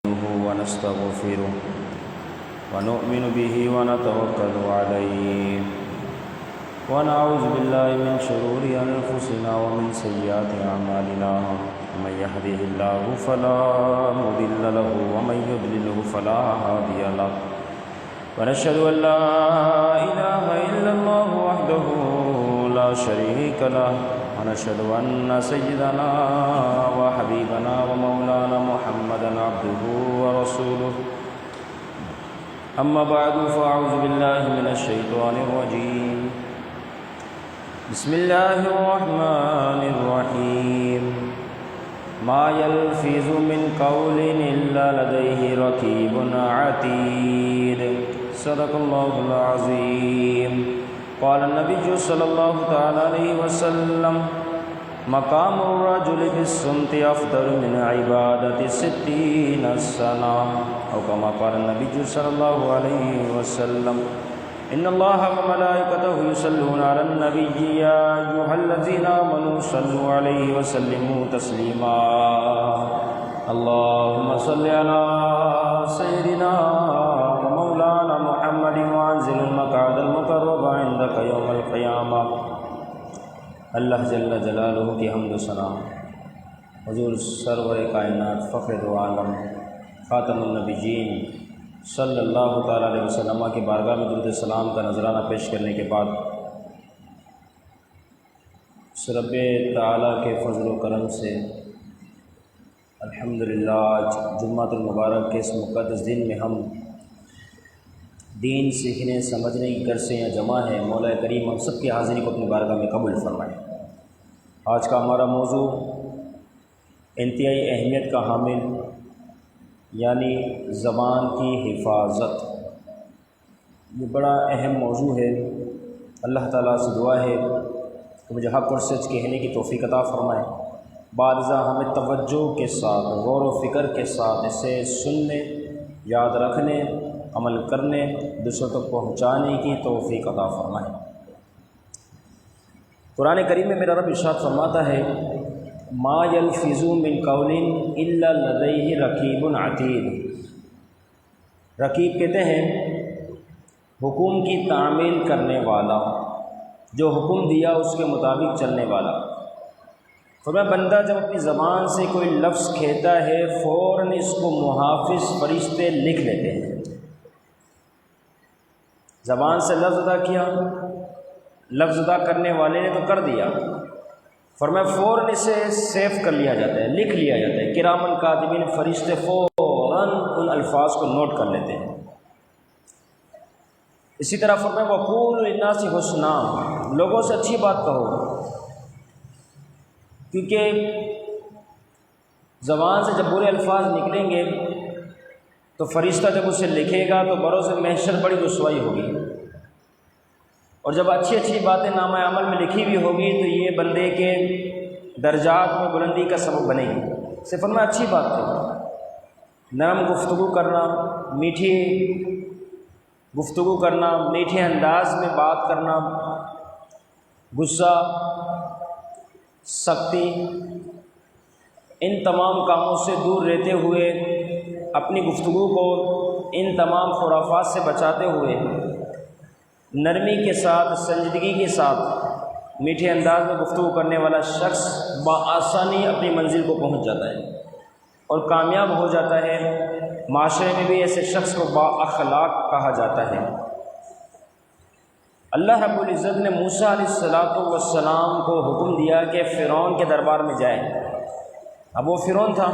ونستغفره ونؤمن به ونتوكل عليه ونعوذ بالله من شرور أنفسنا ومن سيئات أعمالنا من يهده الله فلا مضل له ومن يضلله فلا هادي له ونشهد أن لا إله إلا الله وحده لا شريك له ونشهد أن سيدنا وحبيبنا ومولانا محمدا عبده ورسوله أما بعد فأعوذ بالله من الشيطان الرجيم بسم الله الرحمن الرحيم ما يلفظ من قول إلا لديه رقيب عتيد صدق الله العظيم قال النبي صلى الله تعالى عليه وسلم مقام الرجل بالصمت أفضل من عبادة 60 سنة أو كما قال النبي صلى الله عليه وسلم إن الله وملائكته يصلون على النبي يا أيها الذين آمنوا صلوا عليه وسلموا تسليما اللهم صل على سيدنا ومولانا محمد وأنزل المقعد المقرب عندك يوم القيامة اللہ جل جلالہ کی حمد و ثنا حضور سرور کائنات فخر و عالم خاتم النبیین صلی اللہ تعالیٰ علیہ وسلم کی بارگاہ میں درود السلام کا نذرانہ پیش کرنے کے بعد رب تعالیٰ کے فضل و کرم سے الحمدللہ آج جمعۃ المبارک کے اس مقدس دن میں ہم دین سیکھنے سمجھنے کی غرض سے یہاں جمع ہے۔ مولا کریم ہم سب کی حاضری کو اپنی بارگاہ میں قبول فرمائے۔ آج کا ہمارا موضوع انتہائی اہمیت کا حامل یعنی زبان کی حفاظت، یہ بڑا اہم موضوع ہے۔ اللہ تعالیٰ سے دعا ہے کہ مجھے حق اور سچ کہنے کی توفیق عطا فرمائے، بعد ازاں ہمیں توجہ کے ساتھ غور و فکر کے ساتھ اسے سننے، یاد رکھنے، عمل کرنے، دوسروں تک پہنچانے کی توفیق عطا فرمائے۔ قرآن کریم میں میرا رب ارشاد فرماتا ہے ما یلفظ من قول الا لدیہ رقیب عتید۔ رقیب کہتے ہیں حکم کی تعمیل کرنے والا، جو حکم دیا اس کے مطابق چلنے والا۔ فرمایا بندہ جب اپنی زبان سے کوئی لفظ کہتا ہے فوراً اس کو محافظ فرشتے لکھ لیتے ہیں۔ زبان سے لفظ ادا کیا، لفظ ادا کرنے والے نے تو کر دیا، فرمایا فوراً اسے سیو کر لیا جاتا ہے، لکھ لیا جاتا ہے۔ کرامن کاتبین فرشتے فوراً ان الفاظ کو نوٹ کر لیتے ہیں۔ اسی طرح فرمایا وقولوا للناس حسنا، لوگوں سے اچھی بات کہو، کیونکہ زبان سے جب برے الفاظ نکلیں گے تو فرشتہ جب اسے لکھے گا تو بروز محشر بڑی رسوائی ہوگی، اور جب اچھی اچھی باتیں نامہ عمل میں لکھی ہوئی ہوگی تو یہ بندے کے درجات میں بلندی کا سبب بنے گی۔ صرف میں اچھی بات کروں، نرم گفتگو کرنا، میٹھی گفتگو کرنا، میٹھے انداز میں بات کرنا، غصہ، سختی، ان تمام کاموں سے دور رہتے ہوئے اپنی گفتگو کو ان تمام خرافات سے بچاتے ہوئے نرمی کے ساتھ، سنجیدگی کے ساتھ، میٹھے انداز میں گفتگو کرنے والا شخص بآسانی اپنی منزل کو پہنچ جاتا ہے اور کامیاب ہو جاتا ہے۔ معاشرے میں بھی ایسے شخص کو با اخلاق کہا جاتا ہے۔ اللہ رب العزت نے موسیٰ علیہ السلام کو حکم دیا کہ فرعون کے دربار میں جائے۔ اب وہ فرعون تھا،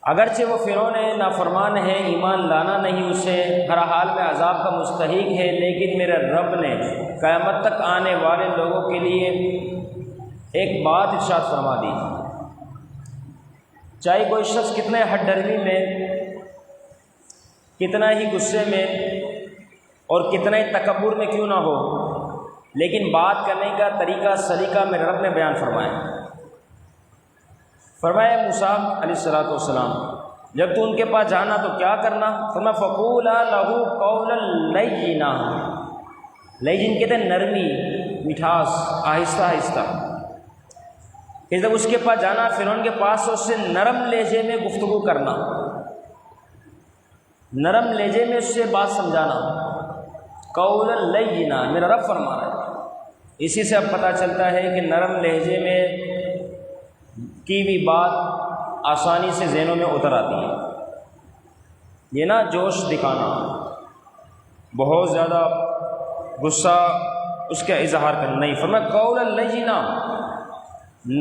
اگرچہ وہ فرعون ہے، نافرمان ہے، ایمان لانا نہیں، اسے ہر حال میں عذاب کا مستحق ہے، لیکن میرے رب نے قیامت تک آنے والے لوگوں کے لیے ایک بات ارشاد فرما دی۔ چاہے کوئی شخص کتنے حد درمی میں، کتنا ہی غصے میں اور کتنا ہی تکبر میں کیوں نہ ہو، لیکن بات کرنے کا طریقہ سلیقہ میرے رب نے بیان فرمایا۔ فرمایا موسیٰ علیہ السلام جب تو ان کے پاس جانا تو کیا کرنا؟ فرمایا فَقُولَا لَهُ قَوْلًا لَيِّنًا، لین کہتے ہیں نرمی، مٹھاس، آہستہ آہستہ۔ کہ جب اس کے پاس جانا فرعون کے پاس، اس سے نرم لہجے میں گفتگو کرنا، نرم لہجے میں اس سے بات سمجھانا، قولا لینا، میرا رب فرما رہا ہے۔ اسی سے اب پتہ چلتا ہے کہ نرم لہجے میں کی بھی بات آسانی سے ذہنوں میں اتر آتی ہے۔ یہ نا جوش دکھانا، بہت زیادہ غصہ اس کا اظہار کرنا نہیں، فرمایا قولا لینا،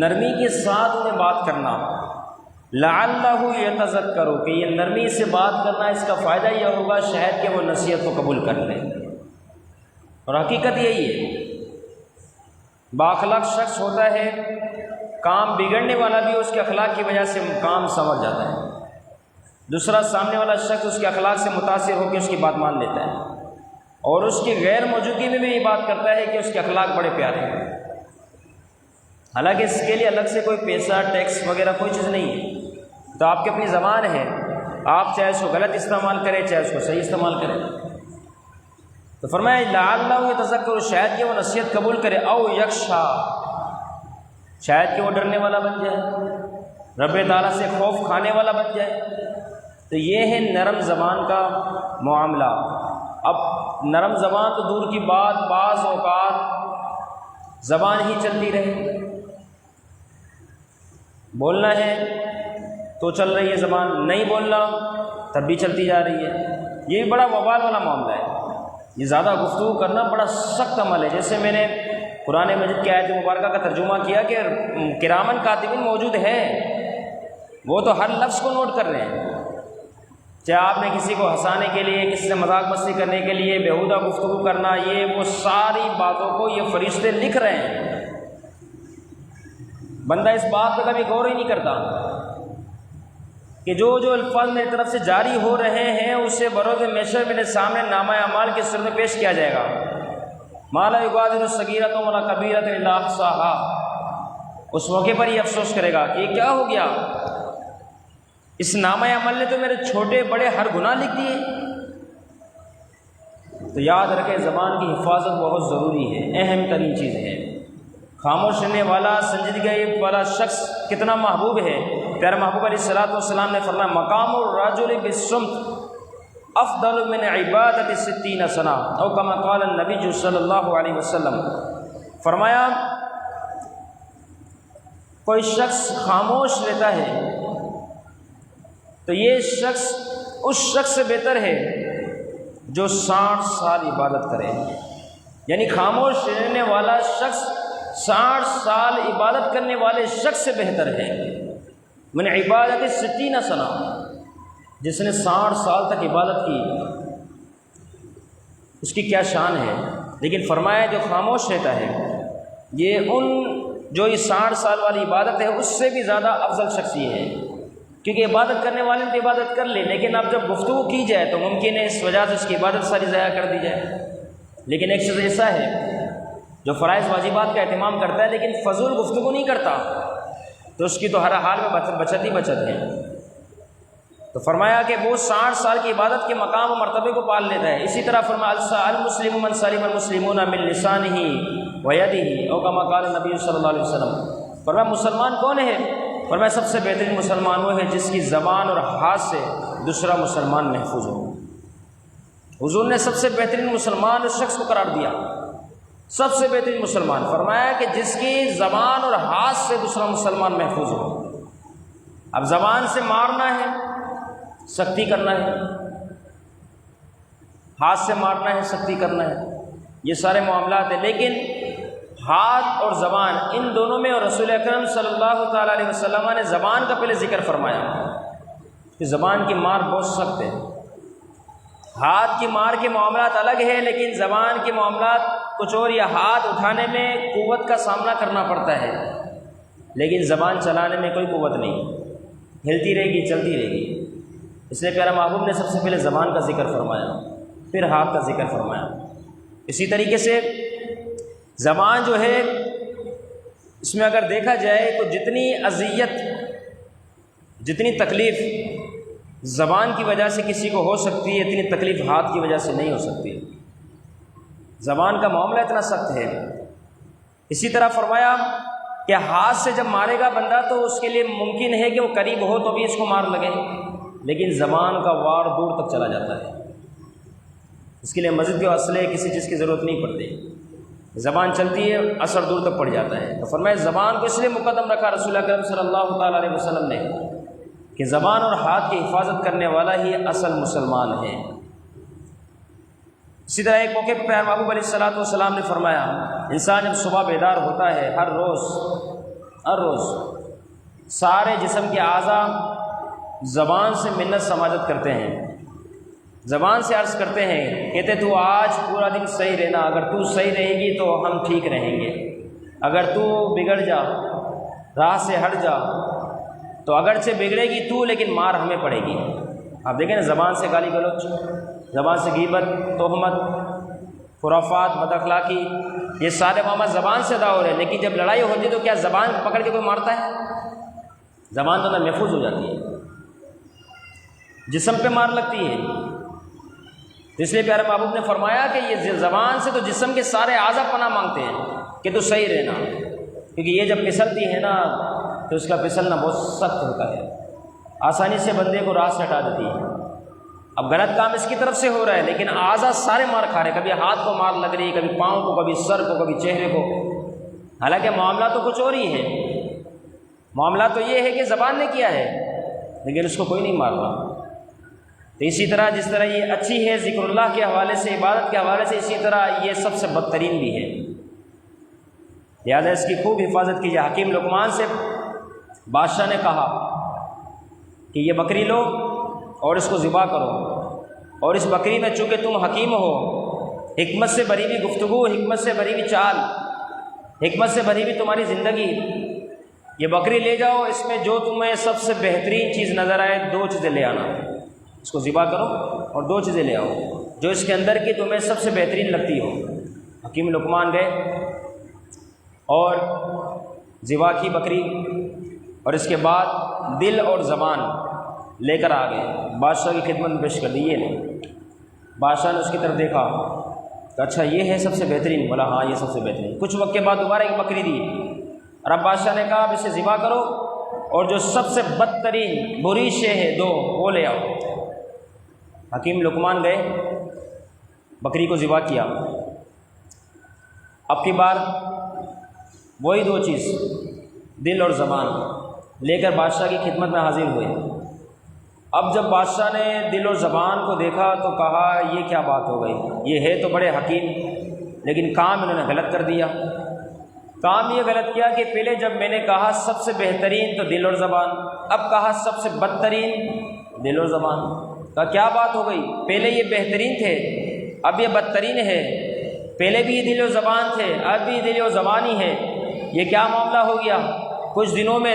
نرمی کے ساتھ انہیں بات کرنا، لعلہ یتذکر، کہ یہ نرمی سے بات کرنا اس کا فائدہ یہ ہوگا شاید کہ وہ نصیحت کو قبول کر لیں۔ اور حقیقت یہی ہے، بااخلاق شخص ہوتا ہے، کام بگڑنے والا بھی اس کے اخلاق کی وجہ سے کام سنور جاتا ہے، دوسرا سامنے والا شخص اس کے اخلاق سے متاثر ہو کے اس کی بات مان لیتا ہے، اور اس کی غیر موجودگی میں بھی یہ بات کرتا ہے کہ اس کے اخلاق بڑے پیارے ہیں، حالانکہ اس کے لیے الگ سے کوئی پیسہ ٹیکس وغیرہ کوئی چیز نہیں ہے، تو آپ کی اپنی زبان ہے، آپ چاہے اس کو غلط استعمال کریں چاہے اس کو صحیح استعمال کریں۔ تو فرمایا لعلہ یتذکر، شاید کہ وہ نصیحت قبول کرے، او یخشی، شاید کہ وہ ڈرنے والا بن جائے، رب تعالیٰ سے خوف کھانے والا بن جائے۔ تو یہ ہے نرم زبان کا معاملہ۔ اب نرم زبان تو دور کی بات، بعض اوقات زبان ہی چلتی رہے، بولنا ہے تو چل رہی ہے زبان، نہیں بولنا تب بھی چلتی جا رہی ہے، یہ بھی بڑا وبال والا معاملہ ہے۔ یہ زیادہ گفتگو کرنا بڑا سخت عمل ہے، جیسے میں نے قرآن مجید کی آیت مبارکہ کا ترجمہ کیا کہ کرامن کاتبین موجود ہے، وہ تو ہر لفظ کو نوٹ کر رہے ہیں، چاہے آپ نے کسی کو ہنسانے کے لیے، کسی سے مذاق مستی کرنے کے لیے بیہودہ گفتگو کرنا، یہ وہ ساری باتوں کو یہ فرشتے لکھ رہے ہیں۔ بندہ اس بات پہ کبھی غور ہی نہیں کرتا کہ جو الفاظ میری طرف سے جاری ہو رہے ہیں اسے بروز محشر میرے سامنے نامہ اعمال کی صورت میں پیش کیا جائے گا، ما لا یغادر صغیرۃ ولا کبیرۃ الا احصاها۔ اس موقع پر یہ افسوس کرے گا کہ یہ کیا ہو گیا، اس نامہ عمل نے تو میرے چھوٹے بڑے ہر گناہ لکھ دیے۔ تو یاد رکھیں زبان کی حفاظت بہت ضروری ہے، اہم ترین چیز ہے۔ خاموش رہنے والا، سنجیدگی والا شخص کتنا محبوب ہے۔ پیارے محبوب علیہ الصلوۃ والسلام نے فرمایا مقام الرجل بالصمت افضل من عبادت 60 سنہ، او کما قال النبی صلی اللہ علیہ وسلم۔ فرمایا کوئی شخص خاموش رہتا ہے تو یہ شخص اس شخص سے بہتر ہے جو 60 سال عبادت کرے، یعنی خاموش رہنے والا شخص 60 سال عبادت کرنے والے شخص سے بہتر ہے۔ من عبادت 60 سنہ، جس نے 60 سال تک عبادت کی اس کی کیا شان ہے۔ لیکن فرمایا جو خاموش رہتا ہے یہ جو یہ 60 سال والی عبادت ہے اس سے بھی زیادہ افضل شخص یہ ہے، کیونکہ عبادت کرنے والے نے تو عبادت کر لے، لیکن اب جب گفتگو کی جائے تو ممکن ہے اس وجہ سے اس کی عبادت ساری ضائع کر دی جائے۔ لیکن ایک شخص ایسا ہے جو فرائض واجبات کا اہتمام کرتا ہے لیکن فضول گفتگو نہیں کرتا، تو اس کی تو ہر حال میں بچت ہی بچت ہے۔ تو فرمایا کہ وہ 60 سال کی عبادت کے مقام و مرتبے کو پال لیتا ہے۔ اسی طرح فرمایا المسلم من سلم المسلمون من لسانہ ویدہ، او کما قال نبی صلی اللہ علیہ وسلم۔ فرمایا مسلمان کون ہے؟ فرمایا سب سے بہترین مسلمان وہ ہے جس کی زبان اور ہاتھ سے دوسرا مسلمان محفوظ ہو۔ حضور نے سب سے بہترین مسلمان اس شخص کو قرار دیا، سب سے بہترین مسلمان، فرمایا کہ جس کی زبان اور ہاتھ سے دوسرا مسلمان محفوظ ہو۔ اب زبان سے مارنا ہے، سختی کرنا ہے، ہاتھ سے مارنا ہے، سختی کرنا ہے، یہ سارے معاملات ہیں، لیکن ہاتھ اور زبان ان دونوں میں، اور رسول اکرم صلی اللہ تعالیٰ علیہ وسلم نے زبان کا پہلے ذکر فرمایا کہ زبان کی مار بہت سخت ہے۔ ہاتھ کی مار کے معاملات الگ ہے، لیکن زبان کے معاملات کچھ اور، یا ہاتھ اٹھانے میں قوت کا سامنا کرنا پڑتا ہے لیکن زبان چلانے میں کوئی قوت نہیں، ہلتی رہے گی، چلتی رہے گی۔ اس لیے پیارا محبوب نے سب سے پہلے زبان کا ذکر فرمایا، پھر ہاتھ کا ذکر فرمایا۔ اسی طریقے سے زبان جو ہے اس میں اگر دیکھا جائے تو جتنی اذیت، جتنی تکلیف زبان کی وجہ سے کسی کو ہو سکتی ہے اتنی تکلیف ہاتھ کی وجہ سے نہیں ہو سکتی۔ زبان کا معاملہ اتنا سخت ہے۔ اسی طرح فرمایا کہ ہاتھ سے جب مارے گا بندہ تو اس کے لیے ممکن ہے کہ وہ قریب ہو تو بھی اس کو مار لگے، لیکن زبان کا وار دور تک چلا جاتا ہے، اس کے لیے مزید کے اسلحے کسی چیز کی ضرورت نہیں پڑتی، زبان چلتی ہے اثر دور تک پڑ جاتا ہے۔ تو فرمایا زبان کو اس لیے مقدم رکھا رسول اکرم صلی اللہ تعالیٰ علیہ وسلم نے کہ زبان اور ہاتھ کی حفاظت کرنے والا ہی اصل مسلمان ہے۔ اسی طرح ایک موقع پہ محبوب علیہ السلام نے فرمایا انسان جب صبح بیدار ہوتا ہے ہر روز سارے جسم کے اعضاء زبان سے منت سماجت کرتے ہیں، زبان سے عرض کرتے ہیں، کہتے تو آج پورا دن صحیح رہنا، اگر تو صحیح رہے گی تو ہم ٹھیک رہیں گے، اگر تو بگڑ جا راہ سے ہٹ جا تو اگرچہ بگڑے گی تو لیکن مار ہمیں پڑے گی۔ آپ دیکھیں نا زبان سے گالی گلوچ، زبان سے غیبت، تہمت، خرافات، بد اخلاقی، یہ سارے معاملات زبان سے ادا ہو رہے ہیں، لیکن جب لڑائی ہوتی ہے تو کیا زبان پکڑ کے کوئی مارتا ہے؟ زبان تو نہ محفوظ ہو جاتی ہے، جسم پہ مار لگتی ہے۔ اس لیے پیارے محبوب نے فرمایا کہ یہ زبان سے تو جسم کے سارے اعضاء پناہ مانگتے ہیں کہ تو صحیح رہنا، کیونکہ یہ جب پھسلتی ہے نا تو اس کا پھسلنا بہت سخت ہوتا ہے، آسانی سے بندے کو راہ سے ہٹا دیتی ہے۔ اب غلط کام اس کی طرف سے ہو رہا ہے لیکن اعضاء سارے مار کھا رہے ہیں، کبھی ہاتھ کو مار لگ رہی ہے، کبھی پاؤں کو، کبھی سر کو، کبھی چہرے کو، حالانکہ معاملہ تو کچھ اور ہی ہے۔ معاملہ تو یہ ہے کہ زبان نے کیا ہے لیکن اس کو کوئی نہیں مار رہا۔ تو اسی طرح جس طرح یہ اچھی ہے ذکر اللہ کے حوالے سے، عبادت کے حوالے سے، اسی طرح یہ سب سے بدترین بھی ہے، لہٰذا اس کی خوب حفاظت کیجیے۔ حکیم لقمان سے بادشاہ نے کہا کہ یہ بکری لو اور اس کو ذبح کرو، اور اس بکری میں چونکہ تم حکیم ہو، حکمت سے بھری ہوئی گفتگو، حکمت سے بھری ہوئی چال، حکمت سے بھری ہوئی تمہاری زندگی، یہ بکری لے جاؤ، اس میں جو تمہیں سب سے بہترین چیز نظر آئے 2 چیزیں لے آنا، اس کو ذبح کرو اور 2 چیزیں لے آؤ جو اس کے اندر کی تمہیں سب سے بہترین لگتی ہو۔ حکیم لقمان گئے اور ذبح کی بکری، اور اس کے بعد دل اور زبان لے کر آ گئے، بادشاہ کی خدمت میں پیش کر دی۔ یہ نہیں، بادشاہ نے اس کی طرف دیکھا کہ اچھا یہ ہے سب سے بہترین، بولا ہاں یہ سب سے بہترین۔ کچھ وقت کے بعد دوبارہ ایک بکری دی، اور اب بادشاہ نے کہا اب اسے ذبح کرو اور جو سب سے بدترین بری شے ہے 2 وہ لے آؤ۔ حکیم لقمان گئے، بکری کو ذبح کیا، اب کی بار وہی 2 چیز دل اور زبان لے کر بادشاہ کی خدمت میں حاضر ہوئے۔ اب جب بادشاہ نے دل اور زبان کو دیکھا تو کہا یہ کیا بات ہو گئی، یہ ہے تو بڑے حکیم لیکن کام انہوں نے غلط کر دیا۔ کام یہ غلط کیا کہ پہلے جب میں نے کہا سب سے بہترین تو دل اور زبان، اب کہا سب سے بدترین دل اور زبان، کہا کیا بات ہو گئی، پہلے یہ بہترین تھے اب یہ بدترین ہے، پہلے بھی یہ دل و زبان تھے اب بھی دل و زبان ہی ہے، یہ کیا معاملہ ہو گیا، کچھ دنوں میں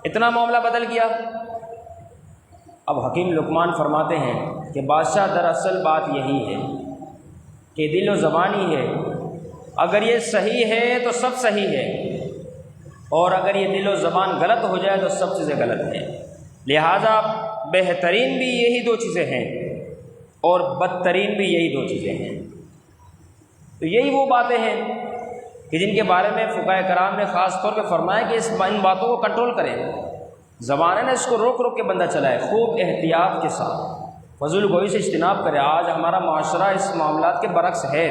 اتنا معاملہ بدل گیا۔ اب حکیم لقمان فرماتے ہیں کہ بادشاہ دراصل بات یہی ہے کہ دل و زبان ہی ہے، اگر یہ صحیح ہے تو سب صحیح ہے، اور اگر یہ دل و زبان غلط ہو جائے تو سب چیزیں غلط ہیں، لہذا بہترین بھی یہی 2 چیزیں ہیں اور بدترین بھی یہی 2 چیزیں ہیں۔ تو یہی وہ باتیں ہیں کہ جن کے بارے میں فقہاء کرام نے خاص طور پہ فرمایا کہ ان باتوں کو کنٹرول کریں، زبان ہے نا اس کو روک روک کے بندہ چلائے، خوب احتیاط کے ساتھ فضول گوئی سے اجتناب کرے۔ آج ہمارا معاشرہ اس معاملات کے برعکس ہے،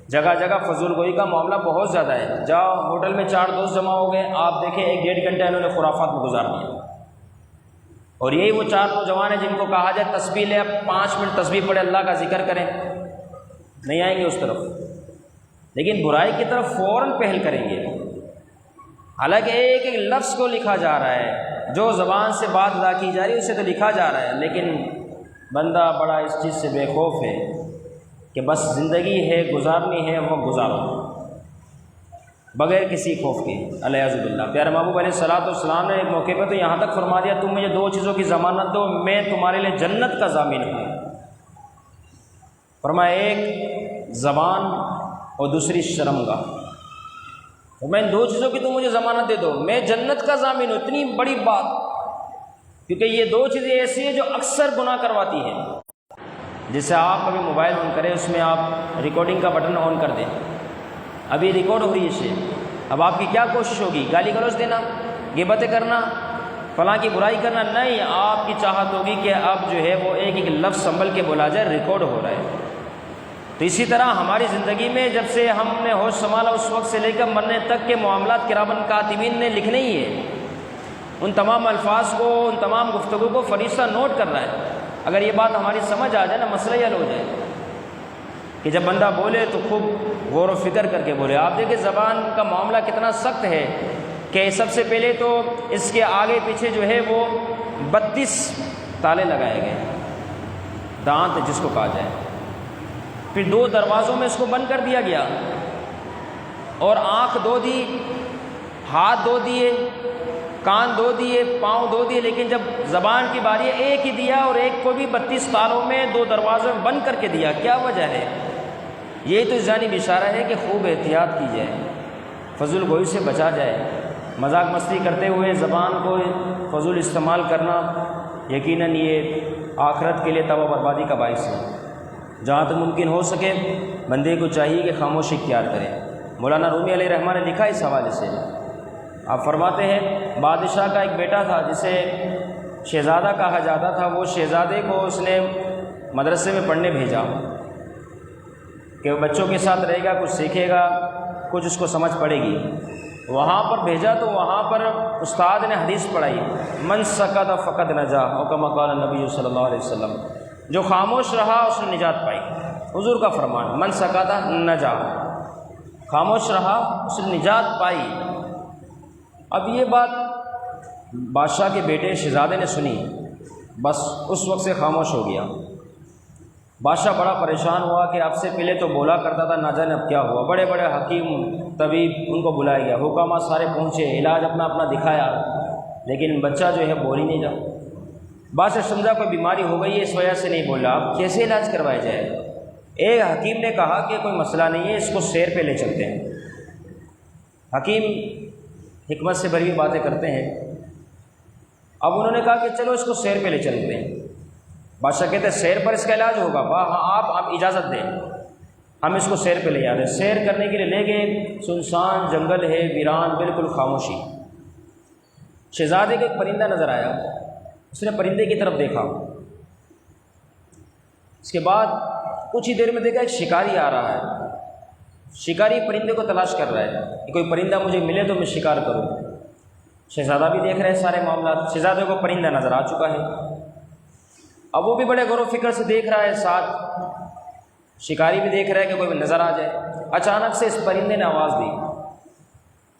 جگہ جگہ فضول گوئی کا معاملہ بہت زیادہ ہے۔ جاؤ ہوٹل میں 4 دوست جمع ہو گئے، آپ دیکھیں 1-1.5 گھنٹہ انہوں نے خرافات میں گزار دیا، اور یہی وہ 4 نوجوان ہیں جن کو کہا جائے تسبیح لے، اب 5 منٹ تسبیح پڑھے، اللہ کا ذکر کریں، نہیں آئیں گے اس طرف، لیکن برائی کی طرف فوراً پہل کریں گے، حالانکہ ایک ایک لفظ کو لکھا جا رہا ہے، جو زبان سے بات ادا کی جا رہی ہے اسے تو لکھا جا رہا ہے، لیکن بندہ بڑا اس چیز سے بے خوف ہے کہ بس زندگی ہے گزارنی ہے، وہ گزارو بغیر کسی خوف کے، الیاذ باللہ۔ پیارے محبوب علیہ السلام نے ایک موقع پہ تو یہاں تک فرما دیا تم مجھے 2 چیزوں کی ضمانت دو میں تمہارے لیے جنت کا ضامن ہوں۔ فرمایا ایک زبان اور دوسری شرمگاہ، تو میں ان 2 چیزوں کی تم مجھے ضمانت دے دو، میں جنت کا ضامن ہوں۔ اتنی بڑی بات، کیونکہ یہ 2 چیزیں ایسی ہیں جو اکثر گناہ کرواتی ہیں۔ جیسے آپ کبھی موبائل آن کریں، اس میں آپ ریکارڈنگ کا بٹن آن کر دیں، ابھی ریکارڈ ہو رہی ہے، اب آپ کی کیا کوشش ہوگی؟ گالی گلوچ دینا، غیبتیں کرنا، فلاں کی برائی کرنا؟ نہیں، آپ کی چاہت ہوگی کہ اب جو ہے وہ ایک ایک لفظ سنبھل کے بولا جائے، ریکارڈ ہو رہا ہے۔ تو اسی طرح ہماری زندگی میں جب سے ہم نے ہوش سنبھالا اس وقت سے لے کر مرنے تک کے معاملات کرامن کاتبین نے لکھنے ہی ہے۔ ان تمام الفاظ کو، ان تمام گفتگو کو فرشتہ نوٹ کر رہا ہے۔ اگر یہ بات ہماری سمجھ آ جائے نا، مسئلہ ہی حل ہو جائے کہ جب بندہ بولے تو خوب غور و فکر کر کے بولے۔ آپ دیکھیں زبان کا معاملہ کتنا سخت ہے کہ سب سے پہلے تو اس کے آگے پیچھے جو ہے وہ 32 تالے لگائے گئے، دانت جس کو کہا جائے۔ پھر 2 دروازوں میں اس کو بند کر دیا گیا، اور آنکھ 2 دی، ہاتھ 2 دیے، کان 2 دیے، پاؤں 2 دیے، لیکن جب زبان کی باری ہے ایک ہی دیا، اور ایک کو بھی 32 تالوں میں 2 دروازوں میں بند کر کے دیا۔ کیا وجہ ہے؟ یہی تو جانب اشارہ ہے کہ خوب احتیاط کی جائے، فضول گوئی سے بچا جائے۔ مذاق مستی کرتے ہوئے زبان کو فضول استعمال کرنا یقیناً یہ آخرت کے لیے تباہ و بربادی کا باعث ہے۔ جہاں تک ممکن ہو سکے بندے کو چاہیے کہ خاموشی اختیار کرے۔ مولانا رومی علیہ رحمہ نے لکھا اس حوالے سے، آپ فرماتے ہیں بادشاہ کا ایک بیٹا تھا جسے شہزادہ کہا جاتا تھا۔ وہ شہزادے کو اس نے مدرسے میں پڑھنے بھیجا کہ وہ بچوں کے ساتھ رہے گا، کچھ سیکھے گا، کچھ اس کو سمجھ پڑے گی۔ وہاں پر بھیجا تو وہاں پر استاد نے حدیث پڑھائی، من سکت فقد نجا، او کما قال نبی صلی اللہ علیہ وسلم، جو خاموش رہا اس نے نجات پائی۔ حضور کا فرمان، من سکت نجا، خاموش رہا اس نے نجات پائی۔ اب یہ بات بادشاہ کے بیٹے شہزادے نے سنی، بس اس وقت سے خاموش ہو گیا۔ بادشاہ بڑا پریشان ہوا کہ اب سے پہلے تو بولا کرتا تھا، نہ جانے اب کیا ہوا۔ بڑے بڑے حکیم طبیب ان کو بلایا گیا، حکامہ سارے پہنچے، علاج اپنا اپنا دکھایا، لیکن بچہ جو ہے بول ہی نہیں رہا۔ بادشاہ سمجھا کوئی بیماری ہو گئی ہے، اس وجہ سے نہیں بول رہا، اب کیسے علاج کروایا جائے؟ ایک حکیم نے کہا کہ کوئی مسئلہ نہیں ہے، اس کو سیر پہ لے چلتے ہیں۔ حکیم حکمت سے بھری ہوئی باتیں کرتے ہیں۔ اب انہوں نے کہا کہ چلو اس کو سیر پہ لے چلتے ہیں۔ بادشاہ کہتے ہیں سیر پر اس کا علاج ہوگا؟ ہاں، آپ اجازت دیں، ہم اس کو سیر پہ لے جاتے ہیں۔ سیر کرنے کے لیے لے گئے، سنسان جنگل ہے، ویران، بالکل خاموشی۔ شہزادے کو ایک پرندہ نظر آیا، اس نے پرندے کی طرف دیکھا، اس کے بعد کچھ ہی دیر میں دیکھا ایک شکاری آ رہا ہے۔ شکاری پرندے کو تلاش کر رہا ہے کہ کوئی پرندہ مجھے ملے تو میں شکار کروں۔ شہزادہ بھی دیکھ رہے ہیں سارے معاملات، شہزادے کو پرندہ نظر آ چکا ہے۔ اب وہ بھی بڑے غور و فکر سے دیکھ رہا ہے، ساتھ شکاری بھی دیکھ رہا ہے کہ کوئی نظر آ جائے۔ اچانک سے اس پرندے نے آواز دی،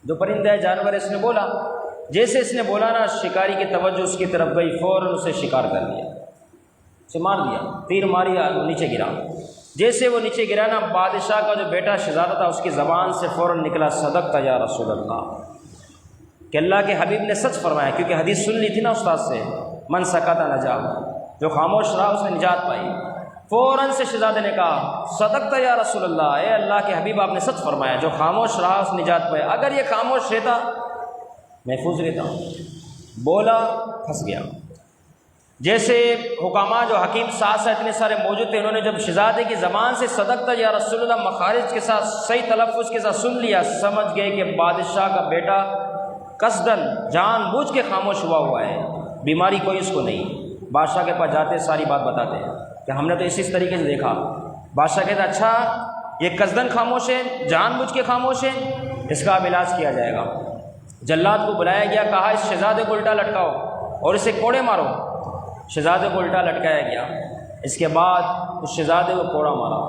جو پرندہ ہے جانور ہے، اس نے بولا۔ جیسے اس نے بولا نا، شکاری کی توجہ اس کی طرف گئی، فوراً اسے شکار کر لیا، اسے مار دیا، تیر ماری، نیچے گرا۔ جیسے وہ نیچے گرا نا، بادشاہ کا جو بیٹا شہزادہ تھا اس کی زبان سے فوراً نکلا، صدقت یا رسول اللہ، کہ اللہ کے حبیب نے سچ فرمایا، کیونکہ حدیث سن لی تھی نا استاد سے، من سکت نجا، جو خاموش رہا اس نے نجات پائی۔ فوراً سے شہزادے نے کہا صدقت یا رسول اللہ، اے اللہ کے حبیب آپ نے سچ فرمایا، جو خاموش رہا اس نے نجات پائی۔ اگر یہ خاموش رہتا محفوظ رہتا۔ بولا پھنس گیا۔ جیسے حکامہ جو حکیم ساتھ اتنے سارے موجود تھے، انہوں نے جب شہزادے کی زبان سے صدقت یا رسول اللہ مخارج کے ساتھ صحیح تلفظ کے ساتھ سن لیا، سمجھ گئے کہ بادشاہ کا بیٹا قصدن جان بوجھ کے خاموش ہوا ہے، بیماری کوئی اس کو نہیں۔ بادشاہ کے پاس جاتے ساری بات بتاتے ہیں کہ ہم نے تو اسی طریقے سے دیکھا۔ بادشاہ کہتا اچھا یہ قصدن خاموش ہے، جان بوجھ کے خاموش ہے، اس کا اب علاج کیا جائے گا۔ جلاد کو بلایا گیا، کہا اس شہزادے کو الٹا لٹکاؤ اور اسے کوڑے مارو۔ شہزادے کو الٹا لٹکایا گیا۔ اس کے بعد اس شہزادے کو کوڑا مارا۔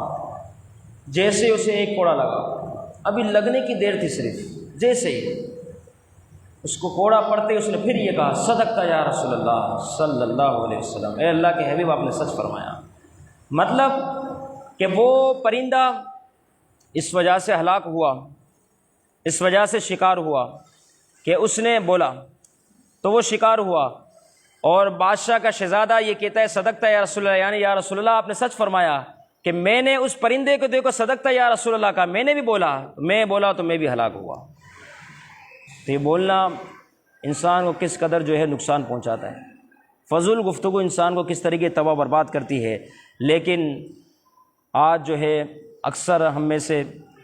جیسے اسے ایک کوڑا لگا، ابھی لگنے کی دیر تھی صرف، جیسے اس کو کوڑا پڑتے اس نے پھر یہ کہا صدقت یا رسول اللہ صلی اللہ علیہ وسلم، اے اللہ کے حبیب آپ نے سچ فرمایا۔ مطلب کہ وہ پرندہ اس وجہ سے ہلاک ہوا، اس وجہ سے شکار ہوا کہ اس نے بولا تو وہ شکار ہوا۔ اور بادشاہ کا شہزادہ یہ کہتا ہے صدقت یا رسول اللہ، یعنی یا رسول اللہ آپ نے سچ فرمایا کہ میں نے اس پرندے کو دیکھو صدقت یا رسول اللہ کا، میں نے بھی بولا، میں بولا تو میں بھی ہلاک ہوا۔ تو یہ بولنا انسان کو کس قدر جو ہے نقصان پہنچاتا ہے، فضول گفتگو انسان کو کس طریقے تباہ برباد کرتی ہے۔ لیکن آج جو ہے اکثر ہم میں سے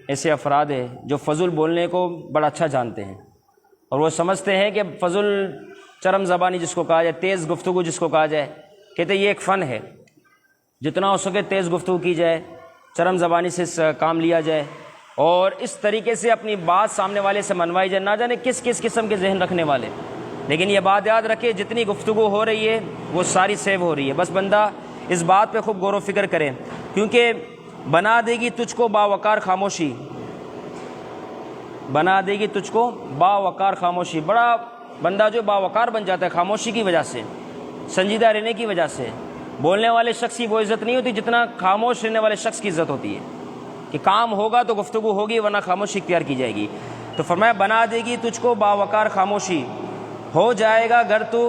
ایسے افراد ہیں جو فضول بولنے کو بڑا اچھا جانتے ہیں، اور وہ سمجھتے ہیں کہ فضول چرم زبانی جس کو کہا جائے، تیز گفتگو جس کو کہا جائے، کہتے ہیں یہ ایک فن ہے، جتنا ہو سکے تیز گفتگو کی جائے، چرم زبانی سے کام لیا جائے، اور اس طریقے سے اپنی بات سامنے والے سے منوائی جائے، نہ جانے کس کس قسم کے ذہن رکھنے والے۔ لیکن یہ بات یاد رکھے، جتنی گفتگو ہو رہی ہے وہ ساری سیو ہو رہی ہے، بس بندہ اس بات پہ خوب غور و فکر کرے، کیونکہ بنا دے گی تجھ کو باوقار خاموشی، بنا دے گی تجھ کو باوقار خاموشی۔ بڑا بندہ جو باوقار بن جاتا ہے خاموشی کی وجہ سے، سنجیدہ رہنے کی وجہ سے۔ بولنے والے شخص کی وہ عزت نہیں ہوتی جتنا خاموش رہنے والے شخص کی عزت ہوتی ہے، کہ کام ہوگا تو گفتگو ہوگی ورنہ خاموشی اختیار کی جائے گی۔ تو فرمایا بنا دے گی تجھ کو باوقار خاموشی، ہو جائے گا گر تو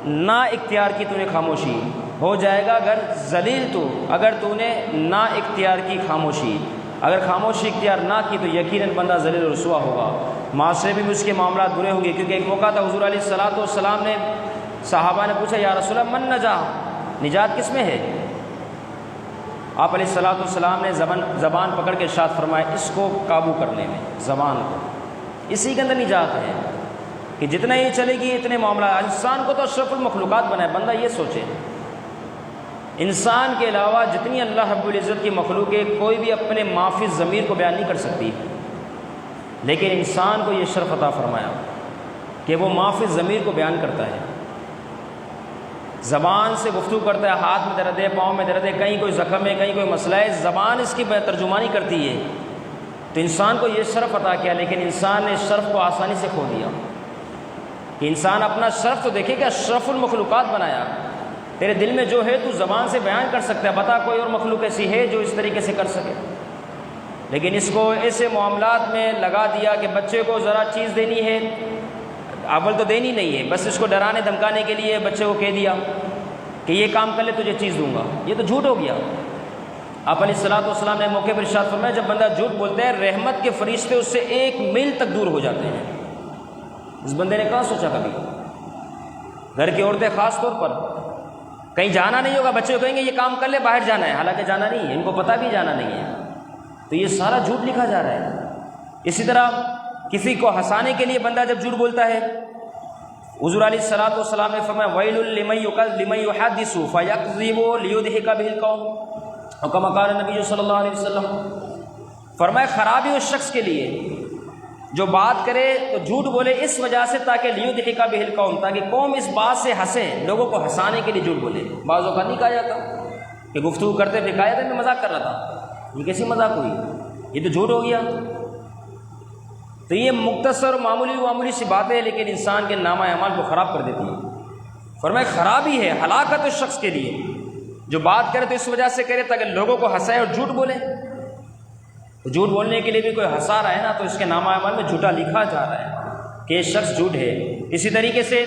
نا اختیار کی تو نے خاموشی، ہو جائے گا گر ذلیل تو اگر تو نے نا اختیار کی خاموشی، اگر خاموشی اختیار نہ کی تو یقیناً بندہ ذلیل و رسوا ہوگا، معاشرے میں بھی اس کے معاملات برے ہوں گے۔ کیونکہ ایک موقع تھا حضور علیہ السلام نے صحابہ نے پوچھا یا رسول اللہ من نجا، نجات کس میں ہے؟ آپ علیہ السلام نے زبان پکڑ کے ارشاد فرمایا اس کو قابو کرنے میں، زبان کو، اسی کے اندر نجات ہے کہ جتنا یہ چلے گی اتنے معاملات۔ انسان کو تو اشرف المخلوقات بنائے، بندہ یہ سوچے انسان کے علاوہ جتنی اللہ رب العزت کی مخلوق ہے کوئی بھی اپنے معافی ضمیر کو بیان نہیں کر سکتی، لیکن انسان کو یہ شرف عطا فرمایا کہ وہ معافی ضمیر کو بیان کرتا ہے، زبان سے گفتگو کرتا ہے، ہاتھ میں درد ہے، پاؤں میں درد ہے، کہیں کوئی زخم ہے، کہیں کوئی مسئلہ ہے، زبان اس کی ترجمانی کرتی ہے۔ تو انسان کو یہ شرف عطا کیا، لیکن انسان نے اس شرف کو آسانی سے کھو دیا کہ انسان اپنا شرف تو دیکھے کہ اشرف المخلوقات بنایا، تیرے دل میں جو ہے تو زبان سے بیان کر سکتا ہے، بتا کوئی اور مخلوق ایسی ہے جو اس طریقے سے کر سکے؟ لیکن اس کو ایسے معاملات میں لگا دیا کہ بچے کو ذرا چیز دینی ہے، اول تو دینی نہیں ہے، بس اس کو ڈرانے دھمکانے کے لیے بچے کو کہہ دیا کہ یہ کام کر لے تجھے چیز دوں گا، یہ تو جھوٹ ہو گیا۔ آپ علیہ السلام نے موقع پر ارشاد فرمایا جب بندہ جھوٹ بولتا ہے رحمت کے فرشتے اس سے 1 میل تک دور ہو جاتے ہیں۔ اس بندے نے کہاں سوچا کبھی؟ گھر کی عورتیں خاص طور پر، کہیں جانا نہیں ہوگا، بچے کو کہیں گے یہ کام کر لے باہر جانا ہے، حالانکہ جانا نہیں ہے، ان کو پتہ بھی جانا نہیں ہے، تو یہ سارا جھوٹ لکھا جا رہا ہے۔ اسی طرح کسی کو ہنسانے کے لیے بندہ جب جھوٹ بولتا ہے، حضور علیہ السلام نے فرمایا ویل لمن یحدث فیکذب لیضحک بہ القوم، اور کما قال نبی صلی اللہ علیہ وسلم، فرمایا خرابی اس شخص کے لیے جو بات کرے تو جھوٹ بولے اس وجہ سے تاکہ لیضحک بہ القوم، تاکہ قوم اس بات سے ہنسے، لوگوں کو ہنسانے کے لیے جھوٹ بولے۔ بعض اوقات نہیں کہا جاتا کہ گفتگو کرتے ہوئے کہا جاتا میں مذاق کر رہا تھا، یہ کیسی مذاق ہوئی، یہ تو جھوٹ ہو گیا۔ تو یہ مختصر معمولی سی بات ہے، لیکن انسان کے نامہ اعمال کو خراب کر دیتی ہے۔ فرمایا خرابی ہے، ہلاکت اس شخص کے لیے جو بات کرے تو اس وجہ سے کرے تاکہ لوگوں کو ہنسائے اور جھوٹ بولے۔ تو جھوٹ بولنے کے لیے بھی کوئی ہنسا رہا ہے نا، تو اس کے نامہ اعمال میں جھوٹا لکھا جا رہا ہے کہ یہ شخص جھوٹ ہے۔ اسی طریقے سے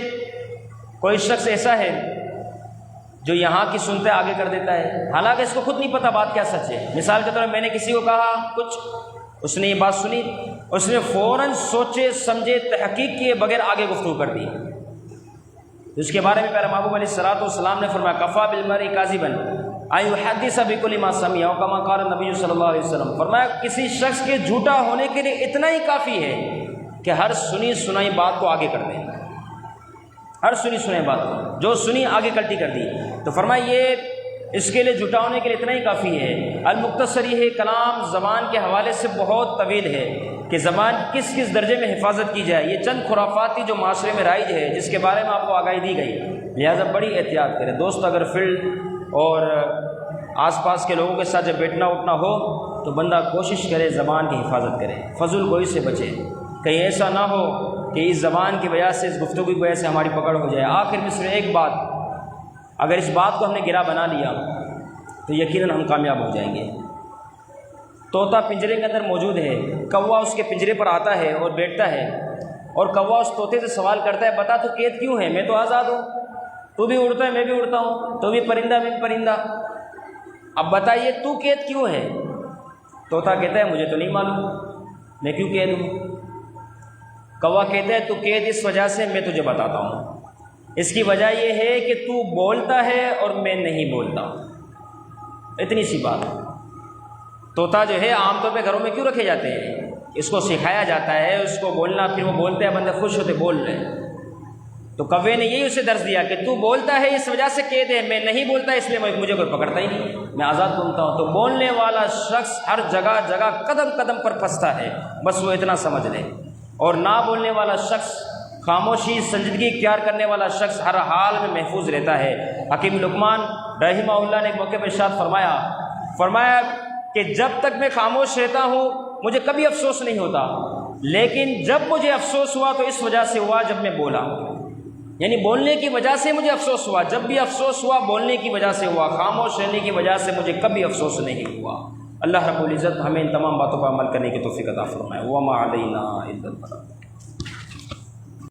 کوئی شخص ایسا ہے جو یہاں کی سنتے آگے کر دیتا ہے، حالانکہ اس کو خود نہیں پتہ بات کیا سچ ہے۔ مثال کے طور پر میں نے کسی کو کہا کچھ، اس نے یہ بات سنی، اس نے فوراً سوچے سمجھے تحقیق کیے بغیر آگے گفتگو کر دی۔ اس کے بارے میں پیارے محبوب علیہ السلام نے فرمایا کفا بالمرء کاذبا ان یحدث بکل ما سمع، او کما قال نبی صلی اللہ علیہ وسلم، فرمایا کسی شخص کے جھوٹا ہونے کے لیے اتنا ہی کافی ہے کہ ہر سنی سنائی بات کو آگے کر دیں، ہر سنی سنائی بات کو جو سنی آگے کلٹی کر دی۔ تو فرمایا یہ اس کے لیے جھوٹا ہونے کے لیے اتنا ہی کافی ہے۔ المختصر یہ کلام زبان کے حوالے سے بہت طویل ہے کہ زبان کس کس درجے میں حفاظت کی جائے، یہ چند خرافاتی جو معاشرے میں رائج ہے جس کے بارے میں آپ کو آگاہی دی گئی، لہٰذا بڑی احتیاط کریں دوست۔ اگر فیلڈ اور آس پاس کے لوگوں کے ساتھ جب بیٹھنا اٹھنا ہو تو بندہ کوشش کرے زبان کی حفاظت کرے، فضول گوئی سے بچے، کہیں ایسا نہ ہو کہ اس زبان کی وجہ سے، اس گفتگو کی وجہ سے ہماری پکڑ ہو جائے۔ آخر میں صرف ایک بات، اگر اس بات کو ہم نے گرا بنا لیا تو یقیناً ہم کامیاب ہو جائیں گے۔ طوطا پنجرے کے اندر موجود ہے، کوا اس کے پنجرے پر آتا ہے اور بیٹھتا ہے، اور کوا اس طوطے سے سوال کرتا ہے بتا تو قید کیوں ہے، میں تو آزاد ہوں، تو بھی اڑتا ہے میں بھی اڑتا ہوں، تو بھی پرندہ میں بھی پرندہ، اب بتائیے تو قید کیوں ہے؟ طوطا کہتا ہے مجھے تو نہیں معلوم، میں کیوں قید ہوں؟ کوا کہتا ہے تو قید اس وجہ سے میں تجھے بتاتا ہوں، اس کی وجہ یہ ہے کہ تو بولتا ہے اور میں نہیں بولتا، اتنی سی بات ہے۔ طوطا جو ہے عام طور پہ گھروں میں کیوں رکھے جاتے ہیں؟ اس کو سکھایا جاتا ہے، اس کو بولنا، پھر وہ بولتے ہیں، بندے خوش ہوتے بول رہے۔ تو کوے نے یہی اسے درس دیا کہ تو بولتا ہے اس وجہ سے قید ہے، میں نہیں بولتا اس لیے مجھے کوئی پکڑتا ہی نہیں، میں آزاد گھومتا ہوں۔ تو بولنے والا شخص ہر جگہ جگہ قدم قدم پر پھنستا ہے، بس وہ اتنا سمجھ لے۔ اور نہ بولنے والا شخص، خاموشی سنجیدگی اختیار کرنے والا شخص ہر حال میں محفوظ رہتا ہے۔ حکیم لقمان رحمہ اللہ نے ایک موقع پر ارشاد فرمایا کہ جب تک میں خاموش رہتا ہوں مجھے کبھی افسوس نہیں ہوتا، لیکن جب مجھے افسوس ہوا تو اس وجہ سے ہوا جب میں بولا، یعنی بولنے کی وجہ سے مجھے افسوس ہوا۔ جب بھی افسوس ہوا بولنے کی وجہ سے ہوا، خاموش رہنے کی وجہ سے مجھے کبھی افسوس نہیں ہوا۔ اللہ رب العزت ہمیں ان تمام باتوں پر عمل کرنے کی توفیق عطا فرمائے۔ وما علینا الا البلاغ۔